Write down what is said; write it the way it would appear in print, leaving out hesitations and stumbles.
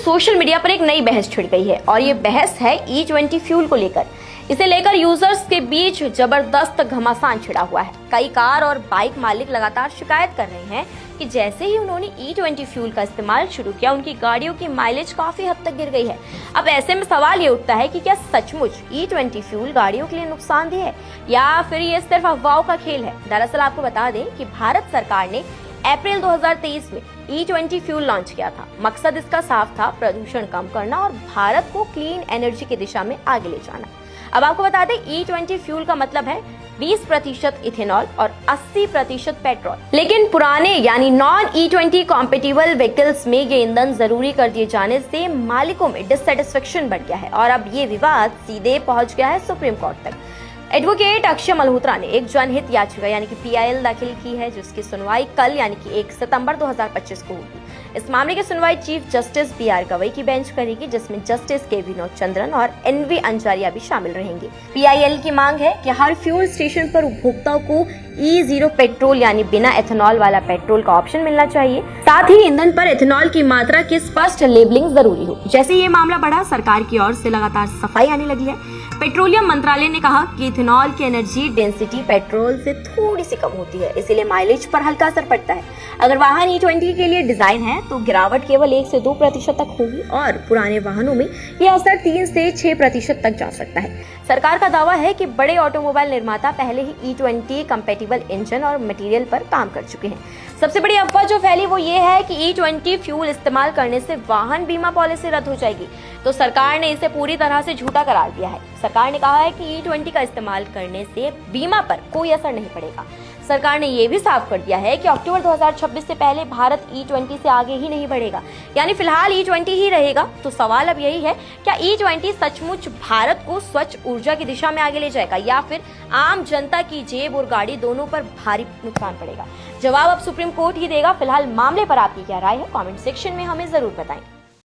Social media पर एक नई बहस छिड़ गई है और ये बहस है E20 फ्यूल को लेकर। इसे लेकर यूजर्स के बीच जबरदस्त घमासान छिड़ा हुआ है। कई कार और बाइक मालिक लगातार शिकायत कर रहे हैं कि जैसे ही उन्होंने E20 फ्यूल का इस्तेमाल शुरू किया, उनकी गाड़ियों की माइलेज काफी हद तक गिर गई है। अब ऐसे में सवाल ये उठता है कि क्या सचमुच E20 फ्यूल गाड़ियों के लिए नुकसानदेह है या फिर ये सिर्फ अफवाहों का खेल है। दरअसल आपको बता दें कि भारत सरकार ने अप्रैल 2023 में E20 फ्यूल लॉन्च किया था। मकसद इसका साफ था, प्रदूषण कम करना और भारत को क्लीन एनर्जी की दिशा में आगे ले जाना। अब आपको बता दें E20 फ्यूल का मतलब है 20% इथेनॉल और 80% पेट्रोल। लेकिन पुराने यानी नॉन E20 कॉम्पेटिबल व्हीकल्स में ये ईंधन जरूरी कर दिए जाने से मालिकों में डिससेटिस्फेक्शन बढ़ गया है और अब ये विवाद सीधे पहुंच गया है सुप्रीम कोर्ट तक। एडवोकेट अक्षय मल्होत्रा ने एक जनहित याचिका यानी कि PIL दाखिल की है, जिसकी सुनवाई कल यानी कि 1 सितंबर 2025 को होगी। इस मामले की सुनवाई चीफ जस्टिस BR गवई की बेंच करेगी, जिसमें जस्टिस के विनोद चंद्रन और NV अंजारिया भी शामिल रहेंगे। PIL की मांग है कि हर फ्यूल स्टेशन पर उपभोक्ताओं को E0 पेट्रोल यानी बिना एथेनॉल वाला पेट्रोल का ऑप्शन मिलना चाहिए। साथ ही ईंधन पर एथेनॉल की मात्रा की स्पष्ट लेबलिंग जरूरी हो। जैसे ये मामला बढ़ा, सरकार की ओर से लगातार सफाई आने लगी है। पेट्रोलियम मंत्रालय ने कहा कि इथेनॉल की एनर्जी डेंसिटी पेट्रोल से थोड़ी सी कम होती है, इसीलिए माइलेज पर हल्का असर पड़ता है। अगर वाहन E20 के लिए डिजाइन है तो गिरावट केवल 1 से 2% तक होगी और पुराने वाहनों में यह असर 3 से 6% तक जा सकता है। सरकार का दावा है कि बड़े ऑटोमोबाइल निर्माता पहले ही E20 कंपैटिबल इंजन और मटेरियल पर काम कर चुके हैं। सबसे बड़ी अफवाह जो फैली वो ये है कि E20 फ्यूल इस्तेमाल करने से वाहन बीमा पॉलिसी रद्द हो जाएगी, तो सरकार ने इसे पूरी तरह से झूठा करार दिया है। सरकार ने कहा है कि E20 का इस्तेमाल करने से बीमा पर कोई असर नहीं पड़ेगा। सरकार ने ये भी साफ कर दिया है कि अक्टूबर 2026 से पहले भारत E20 से आगे ही नहीं बढ़ेगा, यानी फिलहाल E20 ही रहेगा। तो सवाल अब यही है, क्या E20 सचमुच भारत को स्वच्छ ऊर्जा की दिशा में आगे ले जाएगा या फिर आम जनता की जेब और गाड़ी दोनों पर भारी नुकसान पड़ेगा? जवाब अब सुप्रीम कोर्ट ही देगा। फिलहाल मामले पर आपकी क्या राय है, कमेंट सेक्शन में हमें जरूर बताएं।